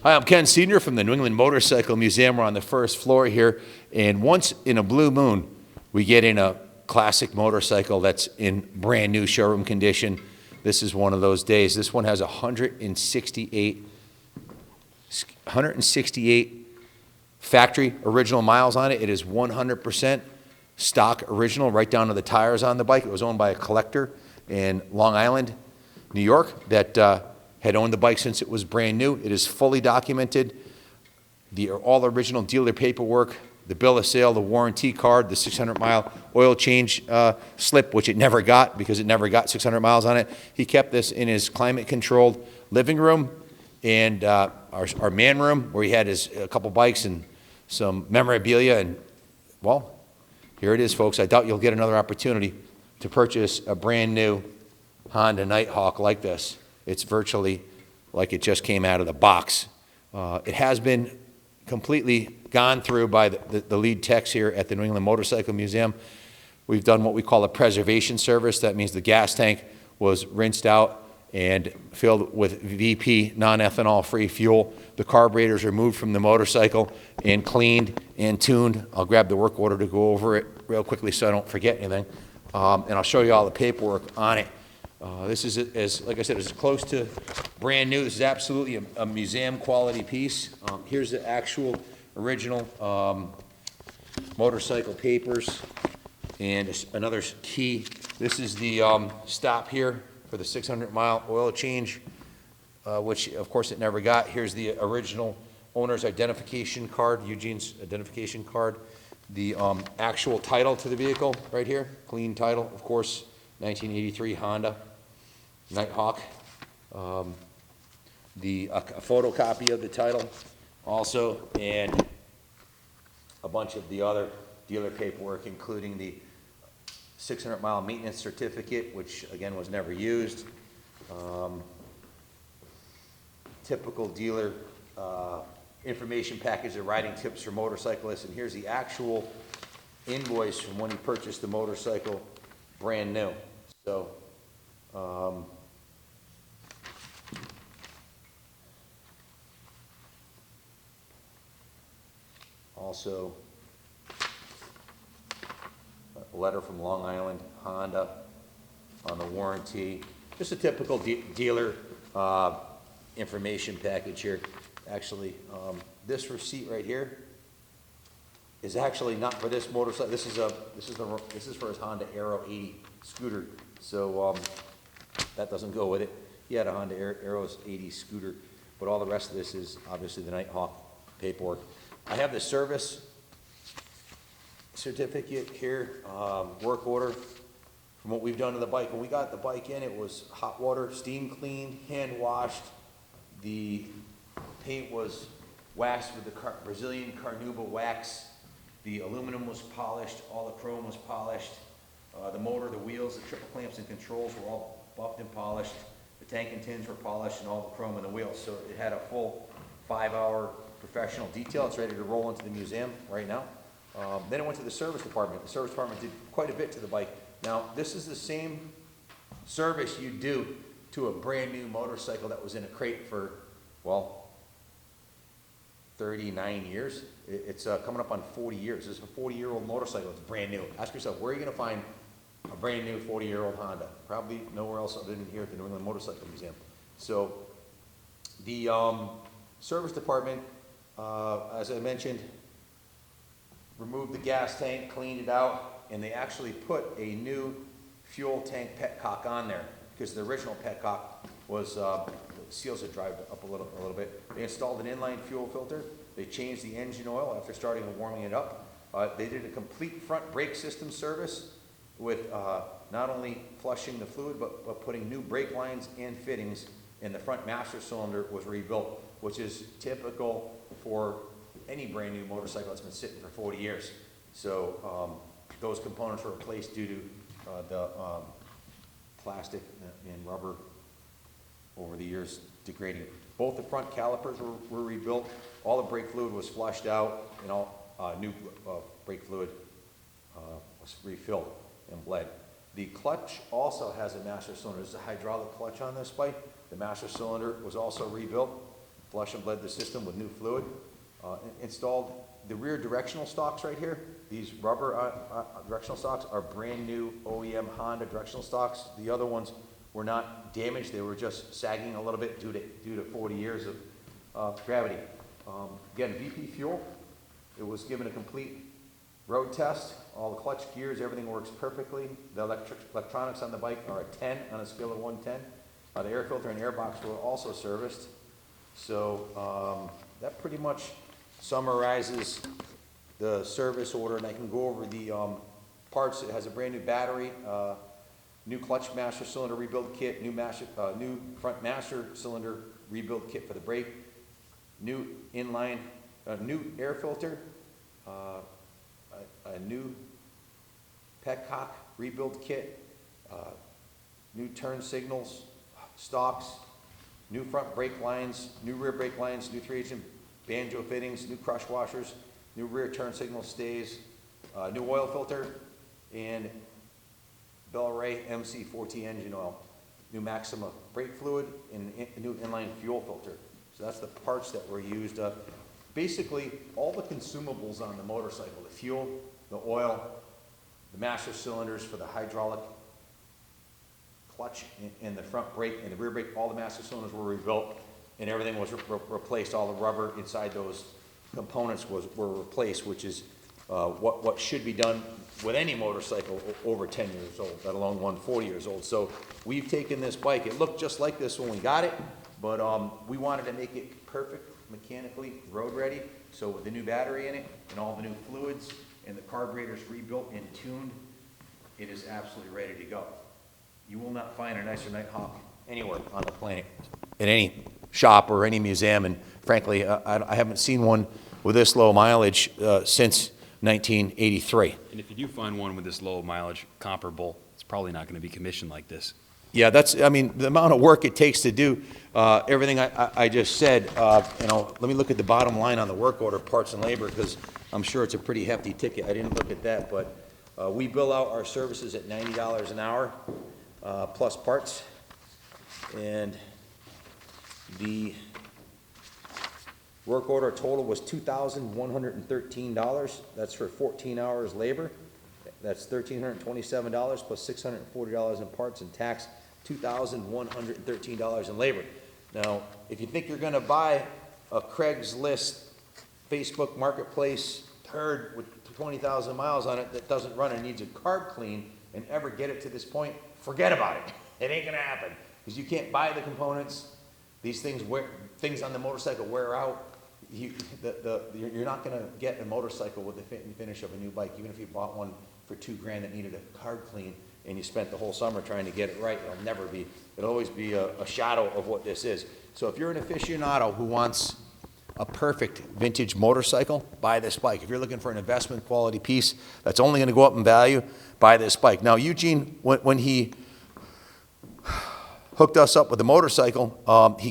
Hi, I'm Ken Senior from the New England Motorcycle Museum. We're on the first floor here, and once in a blue moon, we get in a classic motorcycle that's in brand new showroom condition. This is one of those days. This one has 168 factory original miles on it. It is 100% stock original, right down to the tires on the bike. It was owned by a collector in Long Island, New York, that had owned the bike since it was brand new. It is fully documented. All original dealer paperwork, the bill of sale, the warranty card, the 600-mile oil change slip, which it never got because it never got 600 miles on it. He kept this in his climate-controlled living room and our man room, where he had a couple bikes and some memorabilia. And, well, here it is, folks. I doubt you'll get another opportunity to purchase a brand new Honda Nighthawk like this. It's virtually like it just came out of the box. It has been completely gone through by the lead techs here at the New England Motorcycle Museum. We've done what we call a preservation service. That means the gas tank was rinsed out and filled with VP non-ethanol free fuel. The carburetors are removed from the motorcycle and cleaned and tuned. I'll grab the work order to go over it real quickly so I don't forget anything. And I'll show you all the paperwork on it. This is, like I said, as close to brand new. This is absolutely a museum quality piece. Here's the actual original motorcycle papers. And another key, this is the stop here for the 600-mile oil change, which of course it never got. Here's the original owner's identification card, Eugene's identification card. The actual title to the vehicle right here, clean title, of course, 1983 Honda Nighthawk. A photocopy of the title also, and a bunch of the other dealer paperwork, including the 600-mile maintenance certificate, which again was never used. Typical dealer information package of riding tips for motorcyclists, and here's the actual invoice from when he purchased the motorcycle brand new. So also a letter from Long Island Honda on the warranty. Just a typical dealer information package here. Actually, this receipt right here is actually not for this motorcycle. This is for his Honda Aero 80 scooter. So that doesn't go with it. He had a Honda Aero's 80 scooter, but all the rest of this is obviously the Nighthawk paperwork. I have the service certificate here, work order from what we've done to the bike. When we got the bike in, it was hot water, steam cleaned, hand washed. The paint was waxed with the Brazilian Carnauba wax. The aluminum was polished, all the chrome was polished. The motor, the wheels, the triple clamps and controls were all buffed and polished. The tank and tins were polished, and all the chrome in the wheels. So it had a full 5-hour professional detail. It's ready to roll into the museum right now. Then it went to the service department. The service department did quite a bit to the bike. Now, this is the same service you do to a brand new motorcycle that was in a crate for, well, 39 years. It's coming up on 40 years. This is a 40-year-old motorcycle. It's brand new. Ask yourself, where are you going to find a brand new 40-year-old Honda? Probably nowhere else other than here at the New England Motorcycle Museum. So the service department, as I mentioned, removed the gas tank, cleaned it out, and they actually put a new fuel tank petcock on there because the original petcock was, the seals had dried up a little bit. They installed an inline fuel filter. They changed the engine oil after starting and warming it up. They did a complete front brake system service with not only flushing the fluid, but putting new brake lines and fittings, and the front master cylinder was rebuilt, which is typical for any brand new motorcycle that's been sitting for 40 years. So those components were replaced due to the plastic and rubber over the years degrading. Both the front calipers were rebuilt. All the brake fluid was flushed out, and all new brake fluid was refilled and bled. The clutch also has a master cylinder. There's a hydraulic clutch on this bike. The master cylinder was also rebuilt. flush and bled the system with new fluid. Installed the rear directional stalks right here. These rubber directional stalks are brand new OEM Honda directional stalks. The other ones were not damaged. They were just sagging a little bit due to 40 years of gravity. Again, VP fuel. It was given a complete road test. All the clutch gears, everything works perfectly. The electronics on the bike are a 10 on a scale of 1 to 10. The air filter and air box were also serviced. So that pretty much summarizes the service order, and I can go over the parts. It has a brand new battery, new clutch master cylinder rebuild kit, new front master cylinder rebuild kit for the brake, new inline, new air filter, a new Petcock Rebuild Kit, new turn signals, stalks, new front brake lines, new rear brake lines, new 3/8 banjo fittings, new crush washers, new rear turn signal stays, new oil filter, and Bel-Ray MC4T engine oil, new Maxima brake fluid, and a new inline fuel filter. So that's the parts that were used. Basically, all the consumables on the motorcycle, the fuel, the oil, the master cylinders for the hydraulic clutch and the front brake and the rear brake, all the master cylinders were rebuilt and everything was replaced. All the rubber inside those components were replaced, which is what should be done with any motorcycle over 10 years old, let alone one 40 years old. So we've taken this bike. It looked just like this when we got it, but we wanted to make it perfect mechanically, road ready. So with the new battery in it and all the new fluids and the carburetors rebuilt and tuned, it is absolutely ready to go. You will not find a nicer Nighthawk anywhere on the planet, in any shop or any museum. And frankly, I haven't seen one with this low mileage since 1983. And if you do find one with this low mileage comparable, it's probably not going to be commissioned like this. Yeah, I mean, the amount of work it takes to do everything I just said. Let me look at the bottom line on the work order, parts and labor, because I'm sure it's a pretty hefty ticket. I didn't look at that, but we bill out our services at $90 an hour plus parts, and the work order total was $2,113. That's for 14 hours labor. That's $1,327 plus $640 in parts and tax, $2,113 in labor. Now, if you think you're going to buy a Craigslist, Facebook Marketplace turd with 20,000 miles on it that doesn't run and needs a carb clean and ever get it to this point, forget about it. It ain't going to happen because you can't buy the components. These things on the motorcycle wear out. You're not going to get a motorcycle with the fit and finish of a new bike, even if you bought one for $2,000 that needed a carb clean and you spent the whole summer trying to get it right. It'll always be a shadow of what this is. So if you're an aficionado who wants a perfect vintage motorcycle, buy this bike. If you're looking for an investment quality piece that's only going to go up in value, buy this bike. Now, Eugene, when he hooked us up with the motorcycle, he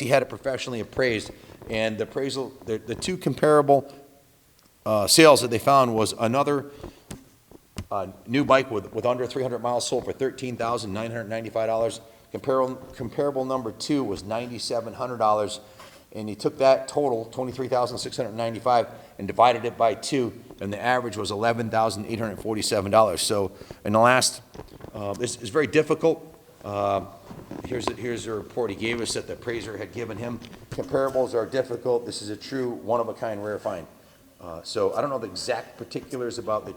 had it professionally appraised, and the appraisal, the two comparable sales that they found was another new bike with under 300 miles sold for $13,995. Comparable number two was $9,700, and he took that total, $23,695, and divided it by two, and the average was $11,847. So in the last, this is very difficult. Here's a report he gave us that the appraiser had given him. Comparables are difficult. This is a true one-of-a-kind rare find. So I don't know the exact particulars about the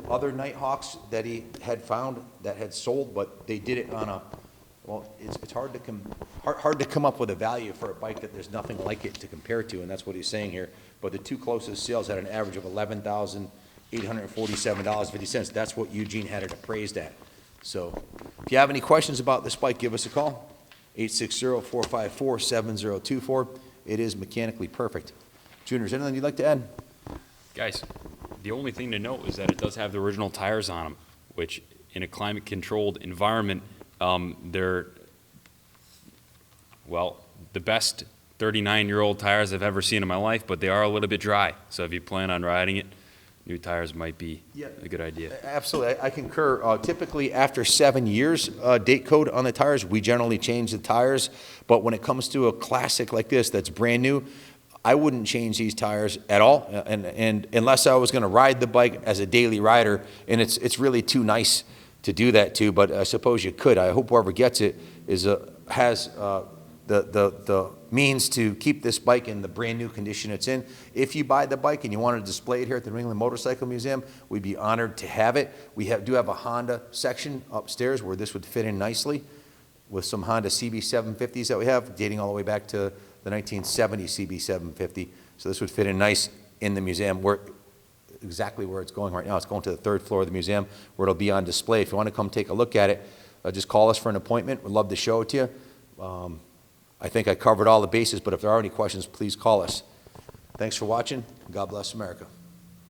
other Nighthawks that he had found that had sold, but they did it on it's hard to come up with a value for a bike that there's nothing like it to compare to, and that's what he's saying here. But the two closest sales had an average of $11,847.50. That's what Eugene had it appraised at. So if you have any questions about this bike, give us a call, 860-454-7024. It is mechanically perfect. Junior, is there anything you'd like to add? Guys, the only thing to note is that it does have the original tires on them, which in a climate-controlled environment, they're, well, the best 39-year-old tires I've ever seen in my life, but they are a little bit dry. So if you plan on riding it, new tires might be a good idea. Absolutely, I concur. Typically, after 7 years, date code on the tires, we generally change the tires. But when it comes to a classic like this that's brand new, I wouldn't change these tires at all, and unless I was going to ride the bike as a daily rider, and it's really too nice to do that too. But I suppose you could. I hope whoever gets it has the means to keep this bike in the brand new condition it's in. If you buy the bike and you want to display it here at the New England Motorcycle Museum, we'd be honored to have it. We do have a Honda section upstairs where this would fit in nicely with some Honda CB750s that we have, dating all the way back to the 1970 CB750. So this would fit in nice in the museum, exactly where it's going right now. It's going to the 3rd floor of the museum where it'll be on display. If you want to come take a look at it, just call us for an appointment. We'd love to show it to you. I think I covered all the bases, but if there are any questions, please call us. Thanks for watching. God bless America.